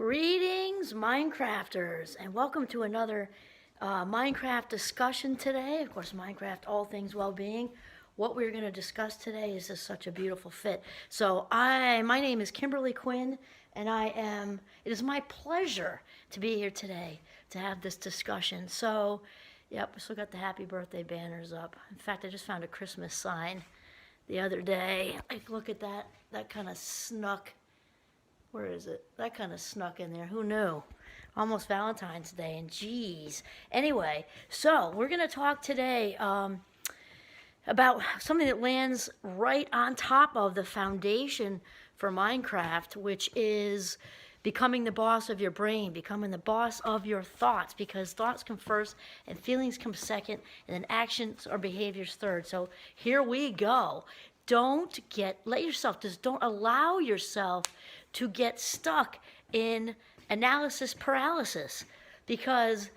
Greetings, Minecrafters, and welcome to another Minecraft discussion today. Of course, Minecraft, all things well-being. What we're going to discuss today is just such a beautiful fit. So, my name is Kimberly Quinn, and it is my pleasure to be here today to have this discussion. So, yep, we still got the happy birthday banners up. In fact, I just found a Christmas sign the other day. Like, look at that. That kind of snuck. Where is it? That kind of snuck in there. Who knew? Almost Valentine's Day, and geez. Anyway, so we're going to talk today about something that lands right on top of the foundation for Minecraft, which is becoming the boss of your brain, becoming the boss of your thoughts, because thoughts come first and feelings come second, and then actions or behaviors third. So here we go. Don't allow yourself to get stuck in analysis paralysis, because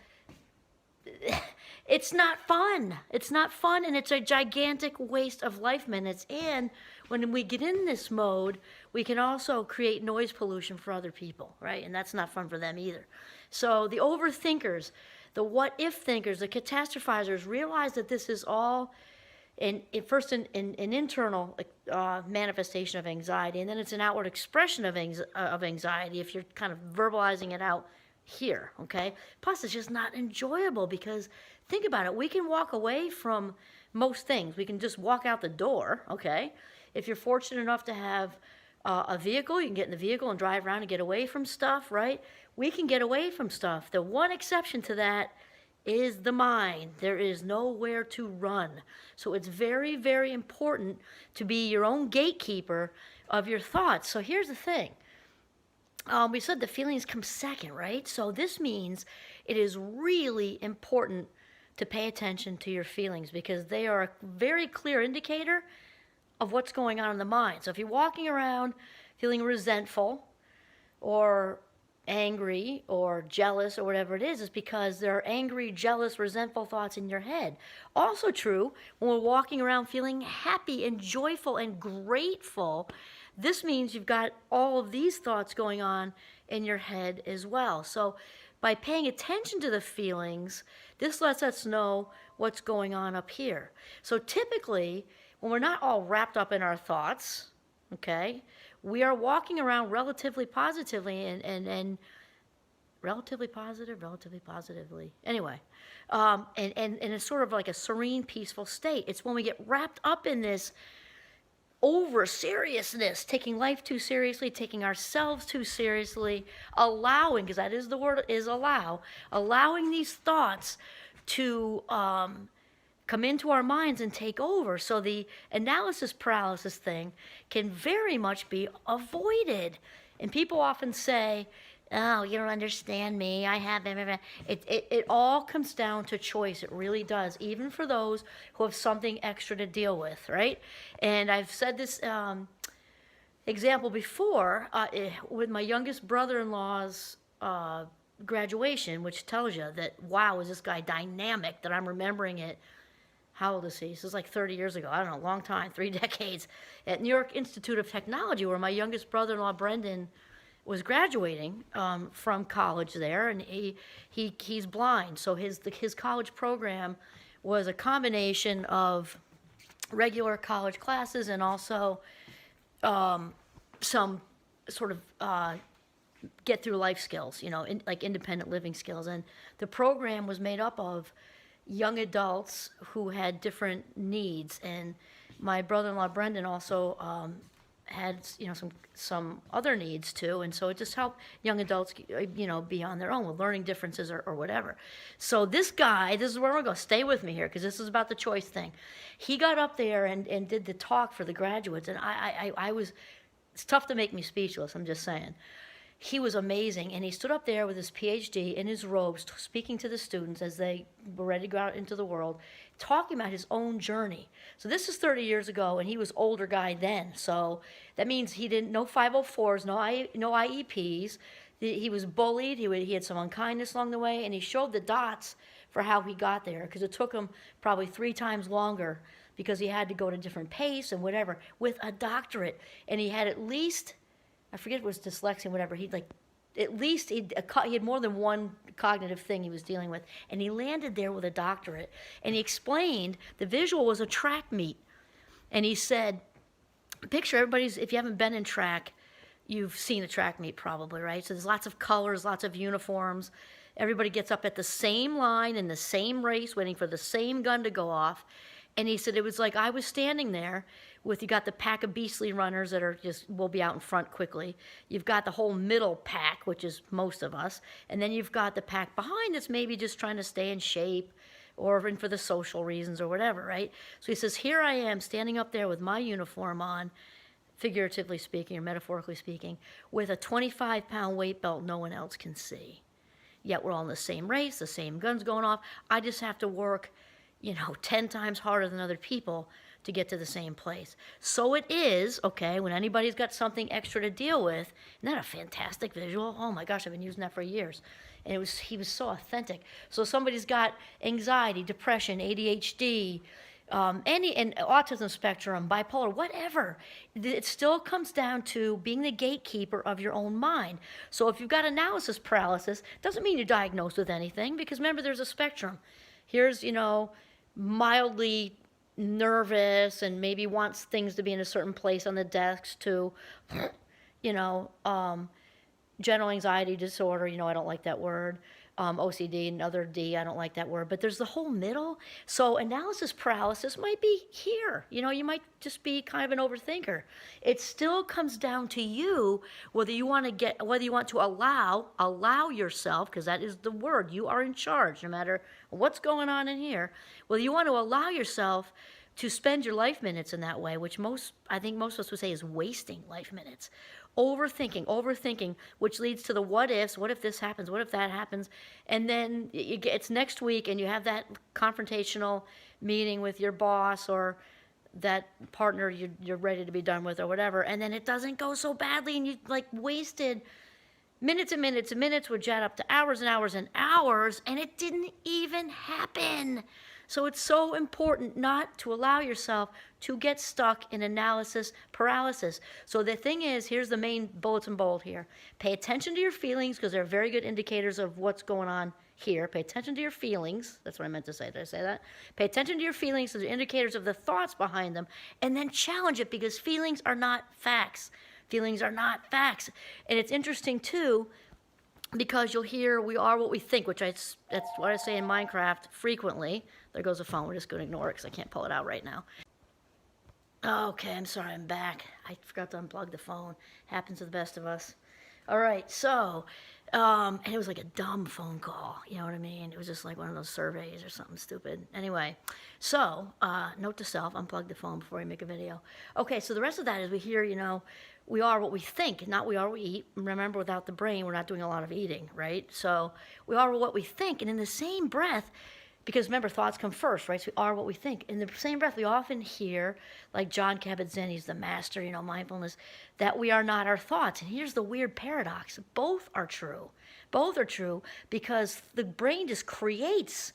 it's not fun. It's not fun, and it's a gigantic waste of life minutes. And when we get in this mode, we can also create noise pollution for other people, right? And that's not fun for them either. So the overthinkers, the what-if thinkers, the catastrophizers realize that this is all an internal manifestation of anxiety, and then it's an outward expression of anxiety if you're kind of verbalizing it out here, okay? Plus, it's just not enjoyable, because think about it. We can walk away from most things. We can just walk out the door, okay? If you're fortunate enough to have a vehicle, you can get in the vehicle and drive around and get away from stuff, right? We can get away from stuff. The one exception to that is the mind. There is nowhere to run. So it's very, very important to be your own gatekeeper of your thoughts. So here's the thing. We said the feelings come second, right? So this means it is really important to pay attention to your feelings, because they are a very clear indicator of what's going on in the mind. So if you're walking around feeling resentful or angry or jealous or whatever it is because there are angry, jealous, resentful thoughts in your head. Also true when we're walking around feeling happy and joyful and grateful. This means you've got all of these thoughts going on in your head as well. So by paying attention to the feelings, this lets us know what's going on up here. So typically, when we're not all wrapped up in our thoughts, okay, we are walking around relatively positively and relatively positively. Anyway, and it's sort of like a serene, peaceful state. It's when we get wrapped up in this over seriousness, taking life too seriously, taking ourselves too seriously, allowing, because that is the word, is allowing these thoughts to come into our minds and take over. So the analysis paralysis thing can very much be avoided. And people often say, oh, you don't understand me. I have it all comes down to choice. It really does, even for those who have something extra to deal with, right? And I've said this example before with my youngest brother-in-law's graduation, which tells you that, wow, is this guy dynamic, that I'm remembering it. How old is he? This is like 30 years ago. I don't know, long time, 3 decades. At New York Institute of Technology, where my youngest brother-in-law, Brendan, was graduating from college there, and he's blind. So his college program was a combination of regular college classes and also some sort of get through life skills, like independent living skills. And the program was made up of young adults who had different needs, and my brother-in-law Brendan also had some other needs too, and so it just helped young adults be on their own with learning differences or whatever. So this guy, this is where we're going to stay with me here, because this is about the choice thing. He got up there and did the talk for the graduates, and I was, it's tough to make me speechless, I'm just saying. He was amazing, and he stood up there with his PhD in his robes, speaking to the students as they were ready to go out into the world, talking about his own journey. So this is 30 years ago, and he was older guy then. So that means he didn't know 504s, no IEPs. He was bullied. He had some unkindness along the way, and he showed the dots for how he got there, because it took him probably 3 times longer, because he had to go at a different pace and whatever, with a doctorate. And he had at least, I forget if it was dyslexia, whatever. He'd at least he had more than one cognitive thing he was dealing with. And he landed there with a doctorate. And he explained the visual was a track meet. And he said, picture everybody's, if you haven't been in track, you've seen a track meet probably, right? So there's lots of colors, lots of uniforms. Everybody gets up at the same line in the same race, waiting for the same gun to go off. And he said, it was like I was standing there with, you got the pack of beastly runners that are just, will be out in front quickly. You've got the whole middle pack, which is most of us. And then you've got the pack behind that's maybe just trying to stay in shape or in for the social reasons or whatever, right? So he says, here I am standing up there with my uniform on, figuratively speaking or metaphorically speaking, with a 25-pound weight belt no one else can see. Yet we're all in the same race, the same guns going off. I just have to work 10 times harder than other people to get to the same place. So it is, okay, when anybody's got something extra to deal with, isn't that a fantastic visual? Oh my gosh, I've been using that for years. And he was so authentic. So somebody's got anxiety, depression, ADHD, and autism spectrum, bipolar, whatever. It still comes down to being the gatekeeper of your own mind. So if you've got analysis paralysis, doesn't mean you're diagnosed with anything, because remember, there's a spectrum. Here's, mildly nervous and maybe wants things to be in a certain place on the desk to, general anxiety disorder, I don't like that word. OCD, another D, I don't like that word. But there's the whole middle. So analysis paralysis might be here. You might just be kind of an overthinker. It still comes down to you whether you want to allow yourself, because that is the word, you are in charge no matter what's going on in here, whether you want to allow yourself to spend your life minutes in that way, which I think most of us would say is wasting life minutes. Overthinking, which leads to the what ifs. What if this happens? What if that happens? And then it's next week and you have that confrontational meeting with your boss or that partner you're ready to be done with or whatever. And then it doesn't go so badly and you wasted minutes and minutes and minutes, would jet up to hours and hours and hours, and it didn't even happen. So it's so important not to allow yourself to get stuck in analysis paralysis. So the thing is, here's the main bulletin bold here. Pay attention to your feelings, because they're very good indicators of what's going on here. Pay attention to your feelings. That's what I meant to say. Did I say that? Pay attention to your feelings, because they're indicators of the thoughts behind them. And then challenge it, because feelings are not facts. Feelings are not facts. And it's interesting, too, because you'll hear we are what we think, that's what I say in Mindcraft frequently. There goes the phone. We're just going to ignore it because I can't pull it out right now. Okay, I'm sorry, I'm back. I forgot to unplug the phone. Happens to the best of us. All right, so, and it was like a dumb phone call, you know what I mean? It was just like one of those surveys or something stupid. Anyway, so, note to self, unplug the phone before you make a video. Okay, so the rest of that is we hear, we are what we think, not we are what we eat. Remember, without the brain, we're not doing a lot of eating, right? So we are what we think, and in the same breath, because remember, thoughts come first, right? So we are what we think. In the same breath, we often hear, like John Kabat-Zinn, he's the master, mindfulness, that we are not our thoughts. And here's the weird paradox. Both are true. Both are true because the brain just creates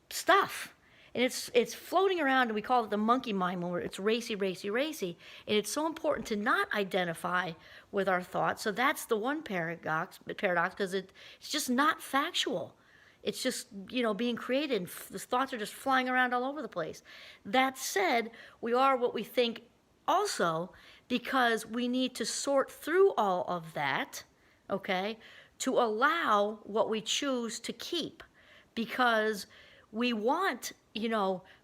stuff. And it's floating around, and we call it the monkey mind, where it's racy. And it's so important to not identify with our thoughts. So that's the one paradox, because it's just not factual. It's just, being created, and the thoughts are just flying around all over the place. That said, we are what we think also, because we need to sort through all of that, okay, to allow what we choose to keep. Because we want,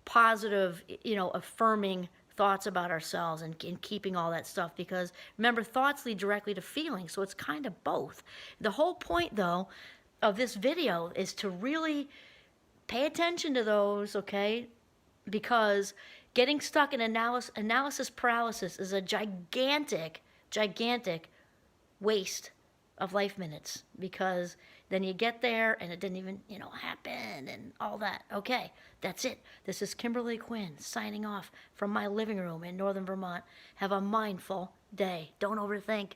positive, affirming thoughts about ourselves and keeping all that stuff, because remember, thoughts lead directly to feelings, so it's kind of both. The whole point, though, of this video is to really pay attention to those, okay? Because getting stuck in analysis paralysis is a gigantic waste of life minutes, because then you get there and it didn't even, happen and all that. Okay, that's it. This is Kimberly Quinn signing off from my living room in Northern Vermont. Have a mindful day. Don't overthink.